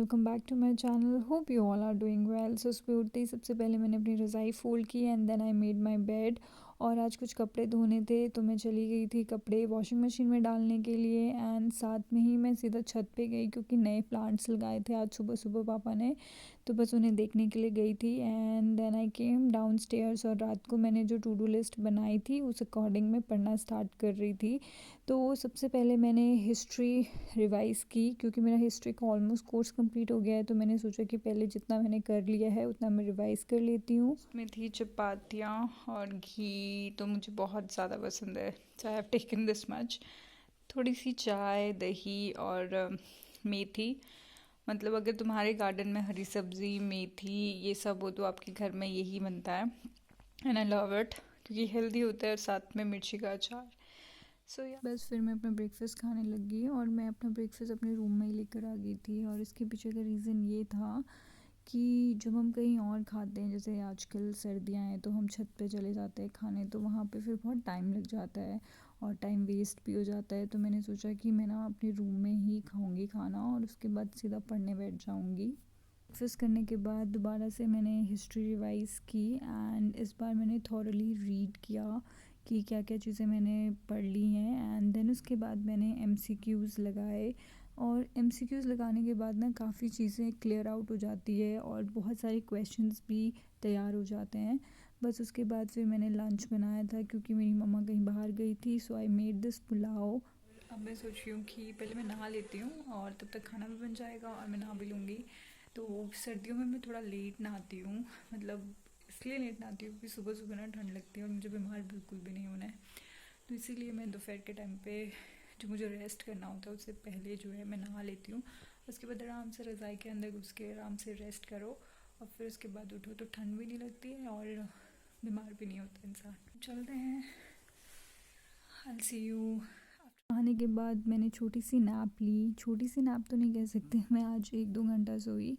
Welcome back to my channel. Hope you all are doing well. So सुबह उठते ही सबसे पहले मैंने अपनी रज़ाई फोल्ड की and then I made my bed. और आज कुछ कपड़े धोने थे तो मैं चली गई थी कपड़े वॉशिंग मशीन में डालने के लिए एंड साथ में ही मैं सीधा छत पे गई क्योंकि नए प्लांट्स लगाए थे आज सुबह सुबह पापा ने, तो बस उन्हें देखने के लिए गई थी। And then I came downstairs और रात को मैंने जो टू डू लिस्ट बनाई थी उस अकॉर्डिंग मैं पढ़ना स्टार्ट कर रही थी। तो सबसे पहले मैंने हिस्ट्री रिवाइज़ की क्योंकि मेरा हिस्ट्री का ऑलमोस्ट कोर्स कंप्लीट हो गया है, तो मैंने सोचा कि पहले जितना मैंने कर लिया है उतना मैं रिवाइज़ कर लेती हूँ। उसमें थी चपातियाँ और घी, तो मुझे बहुत ज़्यादा पसंद है, so I have taken this much. थोड़ी सी चाय, दही और मेथी। मतलब अगर तुम्हारे गार्डन में हरी सब्ज़ी, मेथी ये सब हो तो आपके घर में यही बनता है एंड आई लव इट क्योंकि हेल्दी होता है और साथ में मिर्ची का अचार। बस फिर मैं अपना ब्रेकफास्ट खाने लग गई और मैं अपना ब्रेकफास्ट अपने रूम में ही लेकर आ गई थी। और इसके पीछे का रीज़न ये था कि जब हम कहीं और खाते हैं, जैसे आजकल सर्दियाँ हैं तो हम छत पे चले जाते हैं खाने, तो वहाँ पे फिर बहुत टाइम लग जाता है और टाइम वेस्ट भी हो जाता है। तो मैंने सोचा कि मैं ना अपने रूम में ही खाऊंगी खाना और उसके बाद सीधा पढ़ने बैठ जाऊंगी। ब्रेकफास्ट करने के बाद दोबारा से मैंने हिस्ट्री रिवाइज़ की एंड इस बार मैंने थॉरली रीड किया कि क्या क्या चीज़ें मैंने पढ़ ली हैं। एंड देन उसके बाद मैंने एमसीक्यूज़ लगाए और एमसीक्यूज़ लगाने के बाद ना काफ़ी चीज़ें क्लियर आउट हो जाती है और बहुत सारे क्वेश्चंस भी तैयार हो जाते हैं। बस उसके बाद फिर मैंने लंच बनाया था क्योंकि मेरी मम्मा कहीं बाहर गई थी, सो आई मेड दिस पुलाव। अब मैं सोच रही हूँ कि पहले मैं नहा लेती हूँ और तब तक खाना भी बन जाएगा और मैं नहा भी लूँगी। तो सर्दियों में मैं थोड़ा लेट नहाती हूँ, मतलब इसलिए लेट नहाती हूँ क्योंकि सुबह सुबह ना ठंड लगती है और मुझे बीमार बिल्कुल भी नहीं होना है। तो इसीलिए मैं दोपहर के टाइम पे जो मुझे रेस्ट करना होता है उससे पहले जो है मैं नहा लेती हूँ। उसके बाद आराम से रज़ाई के अंदर घुस के आराम से रेस्ट करो और फिर उसके बाद उठो तो ठंड भी नहीं लगती है और बीमार भी नहीं होता इंसान। चलते हैं, आई सी यू। आने के बाद मैंने छोटी सी नैप ली। छोटी सी नैप तो नहीं कह सकते, मैं आज 1-2 घंटा सोई,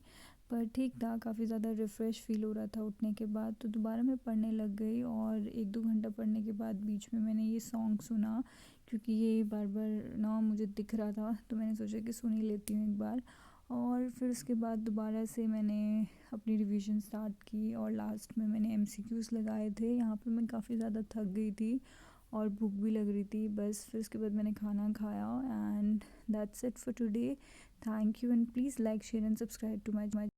पर ठीक था, काफ़ी ज़्यादा रिफ़्रेश फ़ील हो रहा था उठने के बाद। तो दोबारा मैं पढ़ने लग गई और 1-2 घंटा पढ़ने के बाद बीच में मैंने ये सॉन्ग सुना क्योंकि ये बार बार ना मुझे दिख रहा था, तो मैंने सोचा कि सुन ही लेती हूँ एक बार। और फिर उसके बाद दोबारा से मैंने अपनी रिवीजन स्टार्ट की और लास्ट में मैंने एमसीक्यूज़ लगाए थे। यहाँ पर मैं काफ़ी ज़्यादा थक गई थी और भूख भी लग रही थी। बस फिर उसके बाद मैंने खाना खाया and that's it for today. Thank you and please like share and subscribe to my